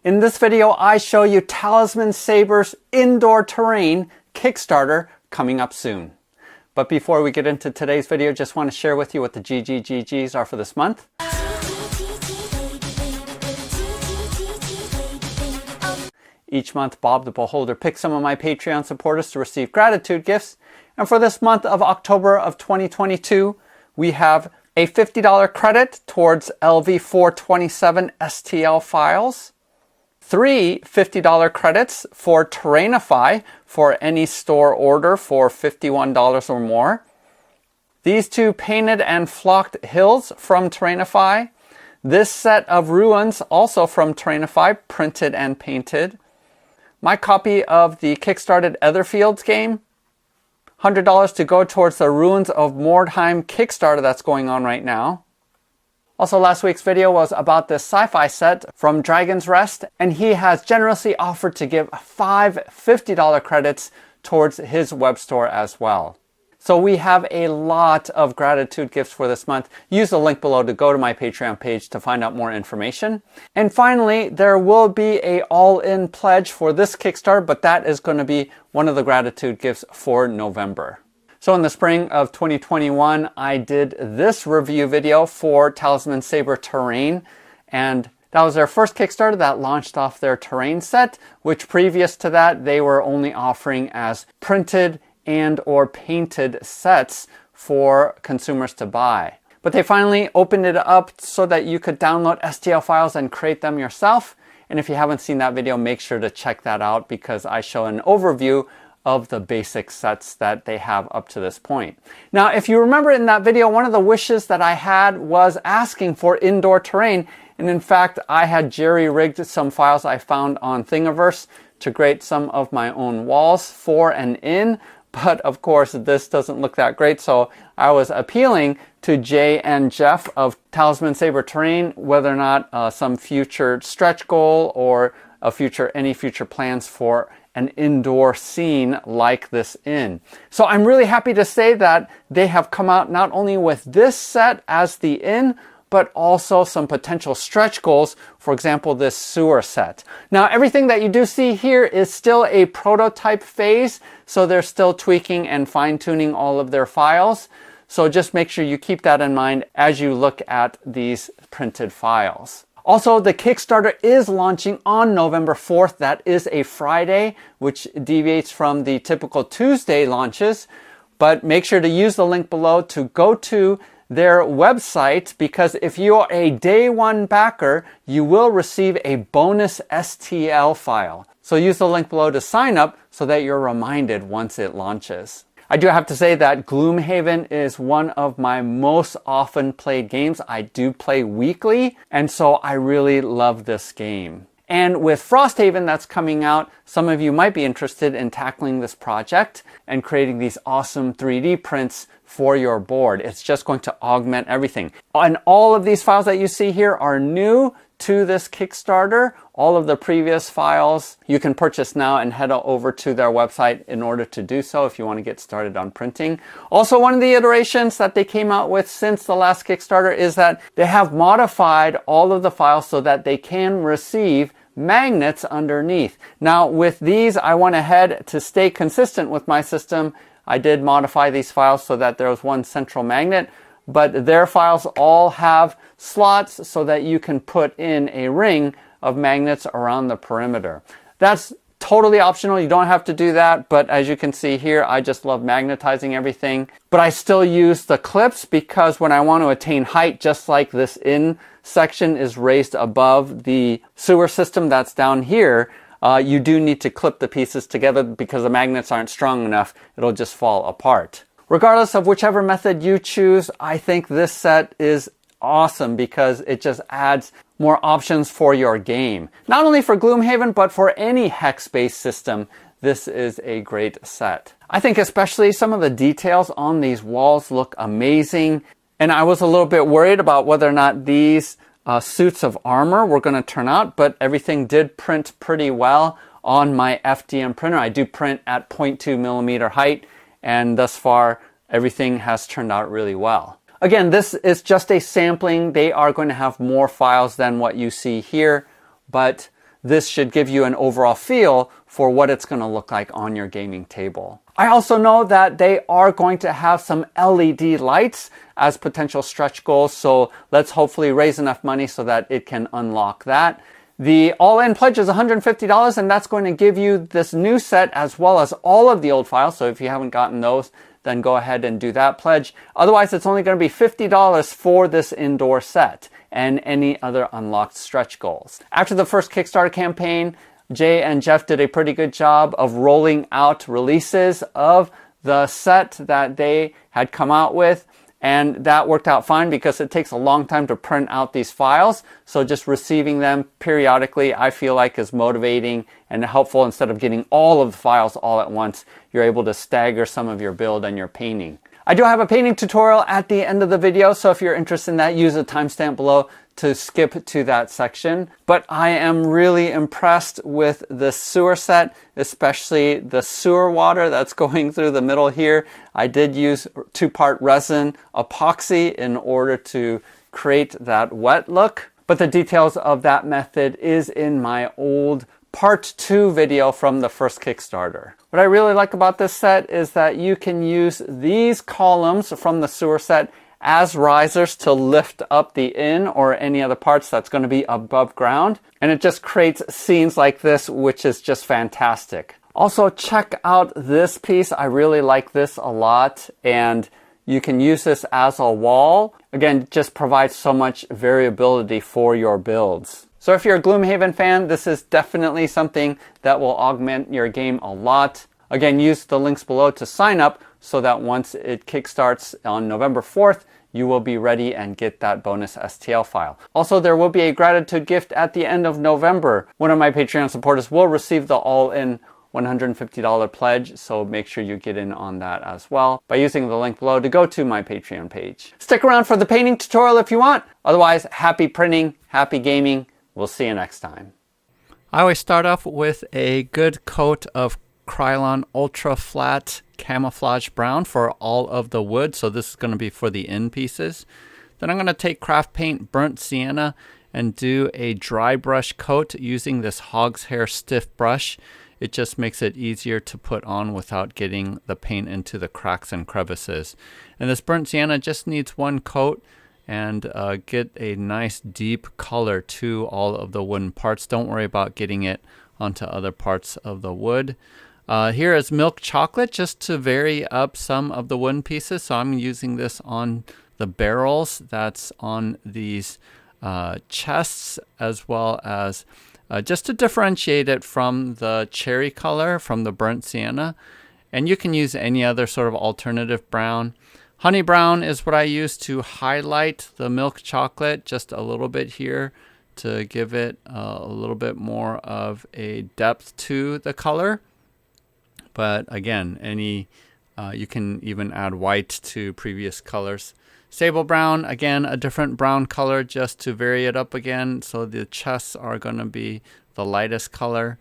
In this video, I show you Talisman Sabre's Indoor Terrain Kickstarter coming up soon. But before we get into today's video, just want to share with you what the GGGGs are for this month. Each month, Bob the Beholder picks some of my Patreon supporters to receive gratitude gifts. And for this month of October of 2022, we have a $50 credit towards LV427 STL files, 3 $50 credits for Terrainify for any store order for $51 or more, these 2 painted and flocked hills from Terrainify, this set of ruins also from Terrainify, printed and painted, my copy of the Kickstarted Etherfields game, $100 to go towards the Ruins of Mordheim Kickstarter that's going on right now. Also, last week's video was about this sci-fi set from Dragon's Rest, and he has generously offered to give 5 $50 credits towards his web store as well. So we have a lot of gratitude gifts for this month. Use the link below to go to my Patreon page to find out more information. And finally, there will be a all-in pledge for this Kickstarter, but that is going to be one of the gratitude gifts for November. So in the spring of 2021, I did this review video for Talisman Sabre Terrain, and that was their first Kickstarter that launched off their terrain set, which previous to that, they were only offering as printed and or painted sets for consumers to buy. But they finally opened it up so that you could download STL files and create them yourself. And if you haven't seen that video, make sure to check that out because I show an overview of the basic sets that they have up to this point. Now, if you remember in that video, one of the wishes that I had was asking for indoor terrain. And in fact, I had jerry-rigged some files I found on Thingiverse to create some of my own walls for and in. But of course, this doesn't look that great, so I was appealing to Jay and Jeff of Talisman Sabre Terrain, whether or not some future stretch goal or any future plans for an indoor scene like this inn. So I'm really happy to say that they have come out not only with this set as the inn, but also some potential stretch goals, for example, this sewer set. Now, everything that you do see here is still a prototype phase, so they're still tweaking and fine-tuning all of their files. So just make sure you keep that in mind as you look at these printed files. Also, the Kickstarter is launching on November 4th. That is a Friday, which deviates from the typical Tuesday launches. But make sure to use the link below to go to their website, because if you are a day one backer, you will receive a bonus STL file. So use the link below to sign up so that you're reminded once it launches. I do have to say that Gloomhaven is one of my most often played games. I do play weekly, and so I really love this game. And with Frosthaven that's coming out, some of you might be interested in tackling this project and creating these awesome 3D prints for your board. It's just going to augment everything. And all of these files that you see here are new to this Kickstarter. All of the previous files you can purchase now and head over to their website in order to do so if you want to get started on printing. Also, one of the iterations that they came out with since the last Kickstarter is that they have modified all of the files so that they can receive magnets underneath. Now with these, I went ahead to stay consistent with my system. I did modify these files so that there was one central magnet, but their files all have slots so that you can put in a ring of magnets around the perimeter. That's totally optional. You don't have to do that, but as you can see here, I just love magnetizing everything. But I still use the clips because when I want to attain height, just like this in section is raised above the sewer system that's down here, you do need to clip the pieces together because the magnets aren't strong enough. It'll just fall apart. Regardless of whichever method you choose, I think this set is awesome because it just adds more options for your game. Not only for Gloomhaven, but for any hex-based system, this is a great set. I think especially some of the details on these walls look amazing. And I was a little bit worried about whether or not these suits of armor were going to turn out, but everything did print pretty well on my FDM printer. I do print at 0.2 millimeter height, and thus far everything has turned out really well. Again, this is just a sampling. They are going to have more files than what you see here, but this should give you an overall feel for what it's going to look like on your gaming table. I also know that they are going to have some LED lights as potential stretch goals, so let's hopefully raise enough money so that it can unlock that. The all-in pledge is $150, and that's going to give you this new set as well as all of the old files. So if you haven't gotten those, then go ahead and do that pledge. Otherwise, it's only going to be $50 for this indoor set and any other unlocked stretch goals. After the first Kickstarter campaign, Jay and Jeff did a pretty good job of rolling out releases of the set that they had come out with. And that worked out fine because it takes a long time to print out these files. So just receiving them periodically, I feel like, is motivating and helpful. Instead of getting all of the files all at once, you're able to stagger some of your build and your painting. I do have a painting tutorial at the end of the video, so if you're interested in that, use a timestamp below to skip to that section. But I am really impressed with the sewer set, especially the sewer water that's going through the middle here. I did use 2-part resin epoxy in order to create that wet look, but the details of that method is in my old part 2 video from the first Kickstarter. What I really like about this set is that you can use these columns from the sewer set as risers to lift up the inn or any other parts that's going to be above ground. And it just creates scenes like this, which is just fantastic. Also, check out this piece. I really like this a lot. And you can use this as a wall. Again, it just provides so much variability for your builds. So if you're a Gloomhaven fan, this is definitely something that will augment your game a lot. Again, use the links below to sign up so that once it kickstarts on November 4th, you will be ready and get that bonus STL file. Also, there will be a gratitude gift at the end of November. One of my Patreon supporters will receive the all-in $150 pledge, so make sure you get in on that as well by using the link below to go to my Patreon page. Stick around for the painting tutorial if you want. Otherwise, happy printing, happy gaming. We'll see you next time. I always start off with a good coat of Krylon Ultra Flat Camouflage Brown for all of the wood. So this is going to be for the end pieces. Then I'm going to take Craft Paint Burnt Sienna and do a dry brush coat using this Hog's Hair stiff brush. It just makes it easier to put on without getting the paint into the cracks and crevices. And this Burnt Sienna just needs one coat and get a nice deep color to all of the wooden parts. Don't worry about getting it onto other parts of the wood. Here is milk chocolate just to vary up some of the wooden pieces. So I'm using this on the barrels that's on these chests, as well as just to differentiate it from the cherry color from the burnt sienna. And you can use any other sort of alternative brown. Honey brown is what I use to highlight the milk chocolate just a little bit here to give it a little bit more of a depth to the color. But again, you can even add white to previous colors. Sable brown, again, a different brown color just to vary it up again. So the chests are going to be the lightest color.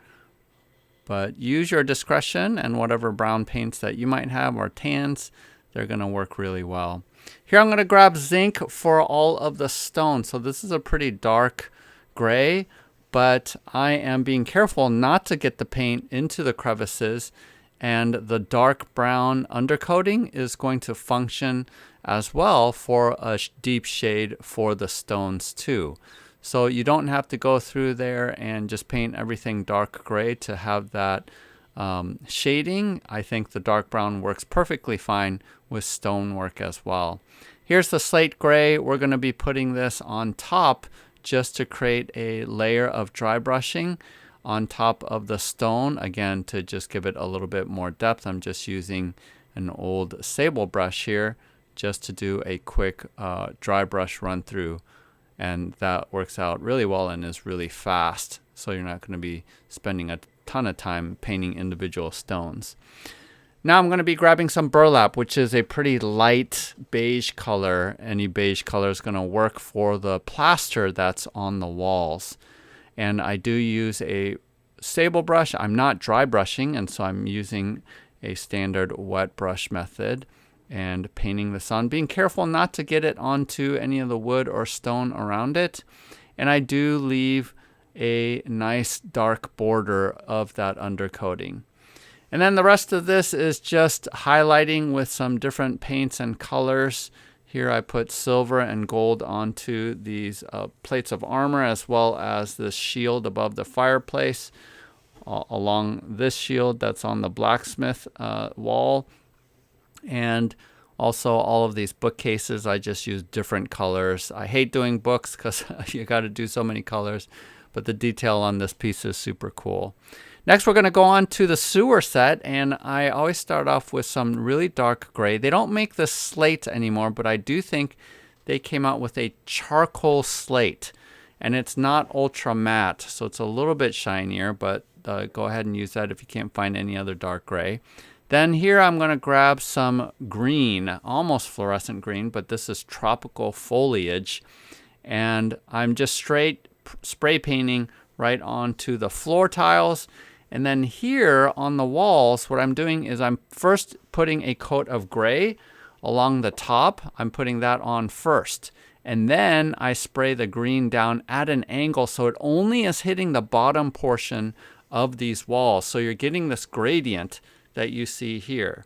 But use your discretion, and whatever brown paints that you might have or tans, they're going to work really well. Here I'm going to grab zinc for all of the stone. So this is a pretty dark gray, but I am being careful not to get the paint into the crevices, and the dark brown undercoating is going to function as well for a deep shade for the stones too. So you don't have to go through there and just paint everything dark gray to have that shading. I think the dark brown works perfectly fine with stonework as well. Here's the slate gray. We're going to be putting this on top just to create a layer of dry brushing on top of the stone, again to just give it a little bit more depth. I'm just using an old sable brush here just to do a quick dry brush run through, and that works out really well and is really fast, so you're not going to be spending a ton of time painting individual stones. Now I'm going to be grabbing some burlap, which is a pretty light beige color. Any beige color is going to work for the plaster that's on the walls. And I do use a sable brush. I'm not dry brushing, and so I'm using a standard wet brush method and painting this on, being careful not to get it onto any of the wood or stone around it. And I do leave a nice dark border of that undercoating. And then the rest of this is just highlighting with some different paints and colors. Here I put silver and gold onto these plates of armor, as well as this shield above the fireplace, along this shield that's on the blacksmith wall. And also all of these bookcases, I just use different colors. I hate doing books because you got to do so many colors, but the detail on this piece is super cool. Next, we're going to go on to the sewer set, and I always start off with some really dark gray. They don't make the slate anymore, but I do think they came out with a charcoal slate, and it's not ultra matte, so it's a little bit shinier, but go ahead and use that if you can't find any other dark gray. Then here I'm going to grab some green, almost fluorescent green, but this is tropical foliage, and I'm just straight spray painting right onto the floor tiles. And then here on the walls, what I'm doing is I'm first putting a coat of gray along the top. I'm putting that on first. And then I spray the green down at an angle so it only is hitting the bottom portion of these walls. So you're getting this gradient that you see here.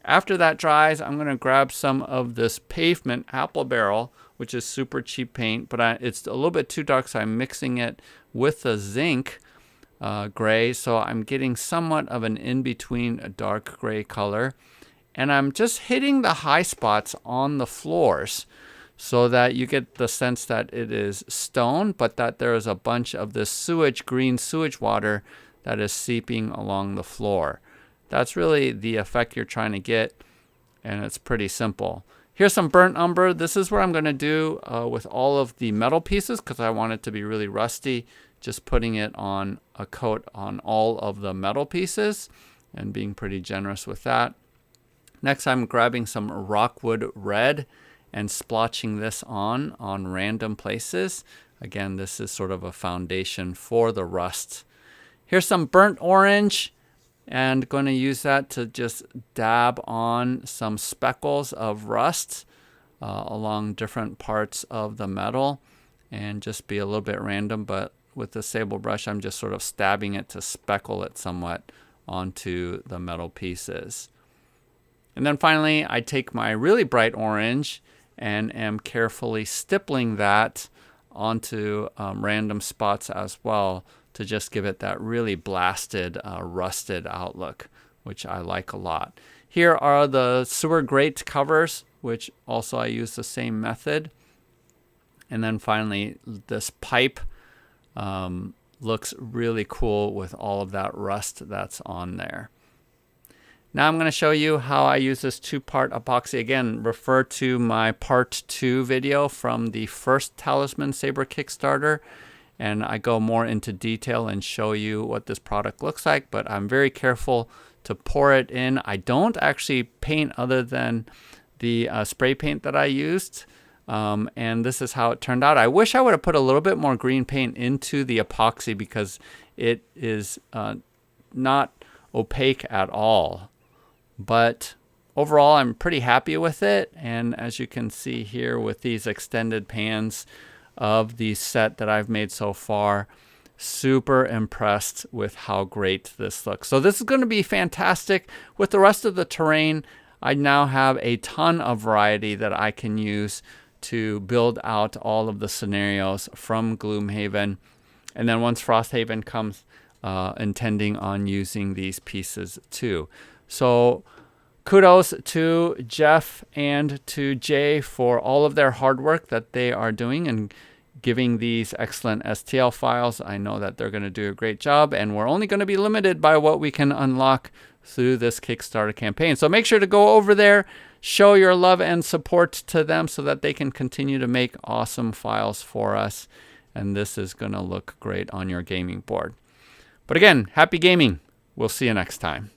After that dries, I'm going to grab some of this pavement apple barrel, which is super cheap paint, but it's a little bit too dark, so I'm mixing it with the zinc gray, so I'm getting somewhat of an in-between a dark gray color. And I'm just hitting the high spots on the floors so that you get the sense that it is stone, but that there is a bunch of this sewage, green sewage water that is seeping along the floor. That's really the effect you're trying to get, and it's pretty simple. Here's some burnt umber. This is what I'm going to do with all of the metal pieces because I want it to be really rusty. Just putting it on a coat on all of the metal pieces and being pretty generous with that. Next, I'm grabbing some rockwood red and splotching this on random places. Again, this is sort of a foundation for the rust. Here's some burnt orange, and going to use that to just dab on some speckles of rust along different parts of the metal, and just be a little bit random, but with the sable brush, I'm just sort of stabbing it to speckle it somewhat onto the metal pieces. And then finally, I take my really bright orange and am carefully stippling that onto random spots as well to just give it that really blasted, rusted outlook, which I like a lot. Here are the sewer grate covers, which also I use the same method. And then finally, this pipe looks really cool with all of that rust that's on there. Now I'm going to show you how I use this two-part epoxy. Again, refer to my part 2 video from the first Talisman Sabre Kickstarter, and I go more into detail and show you what this product looks like, but I'm very careful to pour it in. I don't actually paint other than the spray paint that I used. And this is how it turned out. I wish I would have put a little bit more green paint into the epoxy because it is not opaque at all. But overall, I'm pretty happy with it. And as you can see here with these extended pans of the set that I've made so far, super impressed with how great this looks. So this is going to be fantastic. With the rest of the terrain, I now have a ton of variety that I can use to build out all of the scenarios from Gloomhaven. And then once Frosthaven comes, intending on using these pieces too. So kudos to Jeff and to Jay for all of their hard work that they are doing and giving these excellent STL files. I know that they're going to do a great job, and we're only going to be limited by what we can unlock through this Kickstarter campaign. So make sure to go over there, show your love and support to them so that they can continue to make awesome files for us. And this is going to look great on your gaming board. But again, happy gaming. We'll see you next time.